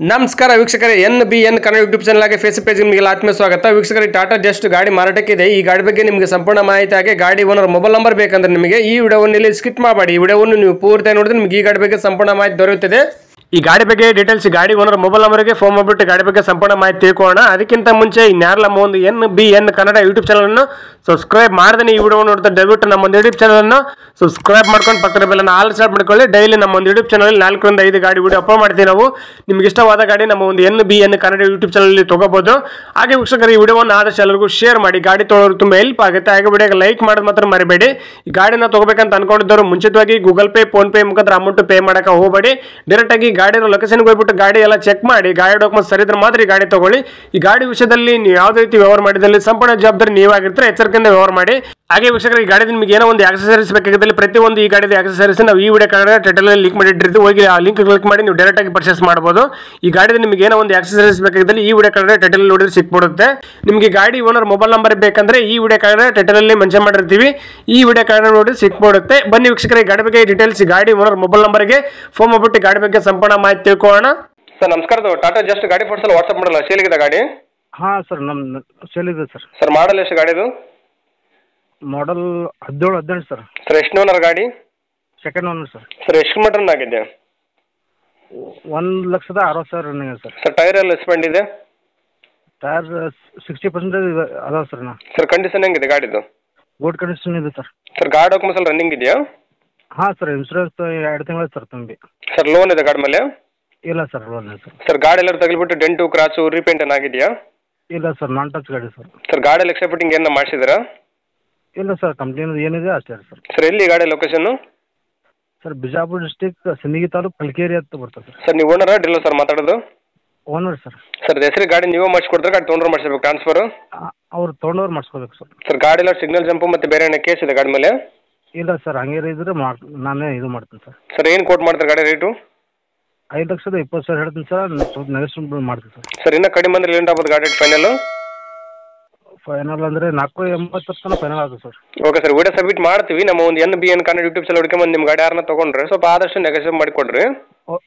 ನಮಸ್ಕಾರ ವೀಕ್ಷಕರೇ NBN Kannada YouTube channel ಆಗಿ ಫೇಸ್ಬುಕ್ ಪೇಜ್ ನಿಮಗೆ ಆತ್ಮೀಯ ಸ್ವಾಗತ ವೀಕ್ಷಕರೇ ಟಾಟಾ ಜಸ್ಟ್ ಗಾಡಿ ಮಾರಾಟಕ್ಕೆ ಇದೆ ಈ ಗಾಡಿ ಬಗ್ಗೆ ನಿಮಗೆ ಸಂಪೂರ್ಣ ಮಾಹಿತಿ ಹಾಗೆ ಗಾಡಿ ಓನರ್ ಮೊಬೈಲ್ ನಂಬರ್ ಬೇಕಂದ್ರೆ ನಿಮಗೆ ಈ ವಿಡಿಯೋವನ್ನು ಇಲ್ಲಿ ಸ್ಕಿಪ್ ಮಾಡಬೇಡಿ ಈ ವಿಡಿಯೋವನ್ನು ನೀವು ಪೂರ್ತಿ ನೋಡಿದ್ರೆ ನಿಮಗೆ ಈ ಗಾಡಿ ಬಗ್ಗೆ ಸಂಪೂರ್ಣ ಮಾಹಿತಿ ದೊರೆಯುತ್ತದೆ ಈ ಗಾಡಿ ಬಗ್ಗೆ ಡೀಟೇಲ್ಸ್ ಗಾಡಿ ಓನರ್ ಮೊಬೈಲ್ ನಂಬರ್ಗೆ ಫೋನ್ ಮಾಡಿಬಿಟ್ಟು ಗಾಡಿ ಬಗ್ಗೆ ಸಂಪೂರ್ಣ ಮಾಹಿತಿ ತಿಳ್ಕೊಳ್ಳೋಣ ಅದಕ್ಕಿಂತ ಮುಂಚೆ ಇನ್ಯಾರಲ್ಲ ಒಂದು NBN ಕನ್ನಡ ಯೂಟ್ಯೂಬ್ ಚಾನಲ್ ಅನ್ನು ಸಬ್ಸ್ಕ್ರೈಬ್ ಮಾಡದೇ ಈ ವಿಡಿಯೋ ನೋಡ್ತಾ ದಯವಿಟ್ಟು ನಮ್ಮ ಒಂದು ಯೂಟ್ಯೂಬ್ ಚಾನಲ್ ಅನ್ನು ಸಬ್ಸ್ಕ್ರೈಬ್ ಮಾಡ್ಕೊಂಡು ಪಕ್ಕದ ಬೆಲ್ಲನ್ನು ಆಲ್ ಸೆಟ್ ಮಾಡ್ಕೊಳ್ಳಿ ಡೈಲಿ ನಮ್ಮ ಒಂದು ಯೂಟ್ಯೂಬ್ ಚಾನಲ್ 4 ರಿಂದ 5 ಗಾಡಿ ವಿಡಿಯೋ ಅಪ್ಲೋಡ್ ಮಾಡ್ತೀವಿ ನಾವು ನಿಮಗೆ ಇಷ್ಟವಾದ ಗಾಡಿ ನಮ್ಮ ಒಂದು NBN ಕನ್ನಡ ಯೂಟ್ಯೂಬ್ ಚಾನಲ್ ಅಲ್ಲಿ ತಗೋಬಹುದು ಹಾಗೆ ವೀಕ್ಷಕರು ಈ ವಿಡಿಯೋವನ್ನು ಆದಷ್ಟು ಎಲ್ಲರಿಗೂ ಶೇರ್ ಮಾಡಿ ಗಾಡಿ ತೊಗೊಳ್ಳೋರು ತುಂಬಾ ಹೆಲ್ಪ್ ಆಗುತ್ತೆ ಹಾಗೆ ವಿಡಿಯೋಗೆ ಲೈಕ್ ಮಾಡೋದು ಮಾತ್ರ ಮರಿಬೇಡಿ ಈ ಗಾಡಿನ ತಗೋಬೇಕಂತ ಅನ್ಕೊಂಡಿದ್ದವರು ಮುಂಚಿತವಾಗಿ ಗೂಗಲ್ ಪೇ ಫೋನ್ ಪೇ ಮುಖಾಂತರ ಅಮೌಂಟ್ ಪೇ ಮಾಡಕ್ಕೆ ಹೋಗಬೇಡಿ ಡೈರೆಕ್ಟ್ ಆಗಿ ಗಾಡಿ ಲೊಕೇಶನ್ಗೆ ಹೋಗ್ಬಿಟ್ಟು ಗಾಡಿ ಎಲ್ಲ ಚೆಕ್ ಮಾಡಿ ಗಾಡಿ ಡಾಕ್ಯುಮೆಂಟ್ ಸರಿ ಇದ್ರೆ ಮಾತ್ರ ಈ ಗಾಡಿ ತಗೊಳ್ಳಿ ಈ ಗಾಡಿ ವಿಷಯದಲ್ಲಿ ನೀವು ಯಾವುದೇ ರೀತಿ ವ್ಯವಹಾರ ಮಾಡಿದಲ್ಲಿ ಸಂಪೂರ್ಣ ಜವಾಬ್ದಾರಿ ನೀವಾಗಿರ್ತಾರೆ ಎಚ್ಚರಿಕೆಯಿಂದ ವ್ಯವಹಾರ ಮಾಡಿ ಹಾಗೆ ವೀಕ್ಷಕರು ಈ ಗಾಡಿ ನಿಮಗೆ ಏನೋ ಒಂದು ಆಕ್ಸೆಸರೀಸ್ ಬೇಕಾಗಿದ್ದಲ್ಲಿ ಪ್ರತಿಯೊಂದು ಈ ಗಾಡಿದ ಆಕ್ಸೆಸರೀಸ್ ನಾವು ಈ ವಿಡಿಯೋ ಕಾರ್ಡ್ ಟೈಟಲ್ ಅಲ್ಲಿ ಲಿಂಕ್ ಮಾಡಿಟ್ಟಿರ್ತೀವಿ ಹೋಗಿ ಆ ಲಿಂಕ್ ಕ್ಲಿಕ್ ಮಾಡಿ ನೀವು ಡೈರೆಕ್ಟ್ ಆಗಿ ಪರ್ಚೇಸ್ ಮಾಡಬಹುದು ಈ ಗಾಡಿದ ನಿಮಗೆ ಏನೋ ಒಂದು ಆಕ್ಸೆಸರೀಸ್ ಬೇಕಾಗಿದ್ದಲ್ಲಿ ಈ ವಿಡಿಯೋ ಕಾರ್ಡ್ ಟೈಟಲ್ ನೋಡಿದ್ರೆ ಸಿಕ್ಬಿಡುತ್ತೆ ನಿಮಗೆ ಗಾಡಿ ಓನರ್ ಮೊಬೈಲ್ ನಂಬರ್ ಬೇಕಂದ್ರೆ ಈ ವಿಡಿಯೋ ಕಾರ್ಡ್ ಟೈಟಲ್ ಅಲ್ಲಿ ಮೆನ್ಷನ್ ಮಾಡಿರ್ತೀವಿ ಈ ವಿಡಿಯೋ ಕಾರ್ಡ್ ನೋಡಿ ಸಿಕ್ಬಿಡುತ್ತೆ ಬನ್ನಿ ವೀಕ್ಷಕರ ಈ ಗಾಡಿ ಬಗ್ಗೆ ಡೀಟೇಲ್ಸ್ ಗಾಡಿ ಓನರ್ ಮೊಬೈಲ್ ನಂಬರ್ಗೆ ಫೋನ್ ಮಾಡ್ಬಿಟ್ಟು ಗಾಡಿ ಬಗ್ಗೆ ಸಂಪೂರ್ಣ ಮಾಹಿತಿ ತಿಳ್ಕೊಳ್ಳೋಣ ಸರ್ ನಮಸ್ಕಾರ ಟಾಟಾ ಜಸ್ಟ್ ಗಾಡಿ ಫೋಟೋಸಲ್ಲಿ ವಾಟ್ಸ್ಆಪ್ ಮಾಡಲ್ಲ ಸೇಲಿಗಿದೆ ಗಾಡಿ ಹಾಂ ಸರ್ ನಮ್ಮ ಸೇಲ್ ಇದೆ ಸರ್ ಸರ್ ಮಾಡಲ್ ಎಷ್ಟು ಗಾಡಿದು ಮಾಡಲ್ 17 ಸರ್ ಸರ್ ಎಷ್ಟು ಓನರ್ ಗಾಡಿ ಸೆಕೆಂಡ್ ಓನರ್ ಸರ್ ಸರ್ ಎಷ್ಟು ಕಿಲೋಮೀಟರ್ ಆಗಿದೆ 1,60,000 ರನ್ನಿಂಗ್ ಇದೆ ಸರ್ ಸರ್ ಟೈರ್ ಎಲ್ಲ ಸ್ಪೆಂಡ್ ಇದೆ ಟೈರ್ 60% ಅದಾವೆ ಸರ್ ಸರ್ ಕಂಡೀಷನ್ ಹೆಂಗಿದೆ ಗಾಡಿದು ಗುಡ್ ಕಂಡೀಷನ್ ಇದೆ ಸರ್ ಸರ್ ಗಾಡಿ ಡಾಕ್ಯುಮೆಂಟ್ಸ್ ಎಲ್ಲ ರನ್ನಿಂಗ್ ಇದೆಯಾ ಹಾಂ ಸರ್ ಇನ್ಸೂರೆನ್ಸ್ 2 ತಿಂಗಳು ಸರ್ ತುಂಬಿ ಸರ್ ಲೋನ್ ಇದೆ ಗಾಡಿ ಮೇಲೆ ಇಲ್ಲ ಸರ್ ಲೋನ್ ಇಲ್ಲ ಸರ್ ಸರ್ ಗಾಡಿ ಎಲ್ಲ ತಗಲಿಬಿಟ್ಟು ಡೆಂಟು ಕ್ರಾಚು ರೀಪೇಂಟ್ ಏನಾಗಿದೆಯಾ ಇಲ್ಲ ಸರ್ ನಾನ್ ಟಚ್ ಗಾಡಿ ಸರ್ ಸರ್ ಗಾಡಿ ಎಲ್ಲ ಎಕ್ಸ್ಟ್ರಾ ಫಿಟ್ಟಿಂಗ್ ಏನು ಮಾಡಿಸಿದ್ರಾ ಇಲ್ಲ ಸರ್ ಕಂಪ್ನಿದು ಏನಿದೆ ಅಷ್ಟೇ ಸರ್ ಸರ್ ಎಲ್ಲಿ ಗಾಡಿ location sir Bijapur district Sindagi taluk Kalkeri ಅಂತ ಬರ್ತದೆ ಸರ್ ಸರ್ ನೀವು ಓನರಾ ಡೀಲರ್ ಸರ್ ಮಾತಾಡೋದು ಓನರ್ ಸರ್ ಸರ್ ಹೆಸರು ಗಾಡಿ ನೀವೇ ಮಾಡಿಸ್ಕೊಡ್ತಾರೆ ಗಾಡಿ ತೊಗೊಂಡ್ರೆ ಮಾಡಿಸ್ಬೇಕು ಟ್ರಾನ್ಸ್ಫರು ಅವ್ರು ತೊಗೊಂಡವ್ರು ಮಾಡಿಸ್ಕೋಬೇಕು ಸರ್ ಸರ್ ಗಾಡಿ ಎಲ್ಲ ಸಿಗ್ನಲ್ ಜಂಪು ಮತ್ತು ಬೇರೆ ಏನೋ ಕೇಸ್ ಇದೆ ಗಾಡಿ ಮೇಲೆ ಇಲ್ಲ ಸರ್ ಹಂಗೆ ಇದ್ರೆ ನಾನೇ ಇದು ಮಾಡ್ತೀನಿ ಸರ್ ಸರ್ ಏನು ಕೋಟ್ ಮಾಡ್ತಾರೆ ಗಾಡಿ ರೇಟು 5,20,000 ಹೇಳ್ತೀನಿ ಸರ್ ಸ್ವಲ್ಪ ನೆಗೆಸ್ಟಿವ್ ಮಾಡ್ತೀನಿ ಸರ್ ಸರ್ ಇನ್ನೂ ಕಡಿಮೆ ಅಂದ್ರೆ ಏನು ಆಗ್ಬೋದು ಗಾಡಿ ಫೈನಲ್ ಫೈನಲ್ ಅಂದರೆ 4,80 ತನಕ ಫೈನಲ್ ಆಗುತ್ತೆ sir okay sir video submit ಮಾಡ್ತೀವಿ ನಮ್ಮ ಒಂದು NBN ಕನ್ನಡ ಯೂಟ್ಯೂಬ್ ಚಾನಲ್ ಹುಡ್ಕೊಂಬಂದು ನಿಮ್ಮ ಗಾಡಿ ಯಾರನ್ನ ತೊಗೊಂಡ್ರೆ ಸ್ವಲ್ಪ ಆದಷ್ಟು ನೆಗೆಸಿವ್ ಮಾಡಿಕೊಡ್ರಿ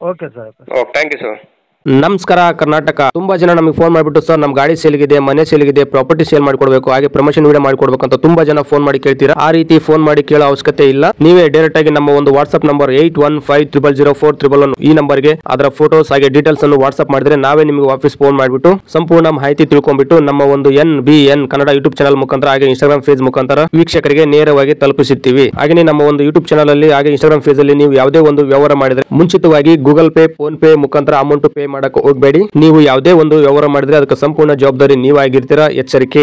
okay sir okay thank you sir ನಮಸ್ಕಾರ ಕರ್ನಾಟಕ ತುಂಬಾ ಜನ ನಮಗೆ ಫೋನ್ ಮಾಡಿಬಿಟ್ಟು ಸರ್ ನಮ್ಮ ಗಾಡಿ ಸೇಲ್ಗಿದೆ ಮನೆ ಸೇಲ್ಗಿದೆ ಪ್ರಾಪರ್ಟಿ ಸೇಲ್ ಮಾಡಿಕೊಡ್ಬೇಕು ಹಾಗೆ ಪ್ರಮೋಷನ್ ವಿಡಿಯೋ ಮಾಡಿಕೊಡ್ಬೇಕು ಅಂತ ತುಂಬಾ ಜನ ಫೋನ್ ಮಾಡಿ ಕೇಳ್ತೀರಾ ಆ ರೀತಿ ಫೋನ್ ಮಾಡಿ ಕೇಳೋ ಅವಶ್ಯಕತೆ ಇಲ್ಲ ನೀವೇ ಡೈರೆಕ್ಟ್ ಆಗಿ ನಮ್ಮ ಒಂದು ವಾಟ್ಸ್ಆಪ್ ನಂಬರ್ 81500411 ಈ ನಂಬರ್ಗೆ ಅದರ ಫೋಟೋಸ್ ಹಾಗೆ ಡೀಟೇಲ್ಸ್ ಅನ್ನು ವಾಟ್ಸ್ಆಪ್ ಮಾಡಿದ್ರೆ ನಾವೇ ನಿಮಗೆ ವಾಪಸ್ ಫೋನ್ ಮಾಡಿಬಿಟ್ಟು ಸಂಪೂರ್ಣ ಮಾಹಿತಿ ತಿಳ್ಕೊಂಡ್ಬಿಟ್ಟು ನಮ್ಮ ಒಂದು NBN ಕನ್ನಡ ಯೂಟ್ಯೂಬ್ ಚಾನಲ್ ಮುಖಾಂತರ ಹಾಗೆ ಇನ್ಸ್ಟಾಗ್ರಾಮ್ ಪೇಜ್ ಮುಖಾಂತರ ವೀಕ್ಷಕರಿಗೆ ನೇರವಾಗಿ ತಲುಪಿಸುತ್ತೀವಿ ಹಾಗೆ ನಮ್ಮ ಒಂದು ಯೂಟ್ಯೂಬ್ ಚಾನಲ್ ಅಲ್ಲಿ ಹಾಗೆ ಇನ್ಸ್ಟಾಗ್ರಾಮ್ ಪೇಜ್ ಅಲ್ಲಿ ನೀವು ಯಾವುದೇ ಒಂದು ವ್ಯವಹಾರ ಮಾಡಿದ್ರೆ ಮುಂಚಿತವಾಗಿ ಗೂಗಲ್ ಪೇ ಫೋನ್ ಪೇ ಮುಖಾಂತರ ಅಮೌಂಟ್ ಪೇ ಮಾಡಕ್ಕೆ ಹೋಗಬೇಡಿ ನೀವು ಯಾವುದೇ ಒಂದು ವ್ಯವಹಾರ ಮಾಡಿದ್ರೆ ಅದಕ್ಕೆ ಸಂಪೂರ್ಣ ಜವಾಬ್ದಾರಿ ನೀವಾಗಿರ್ತೀರಾ ಎಚ್ಚರಿಕೆ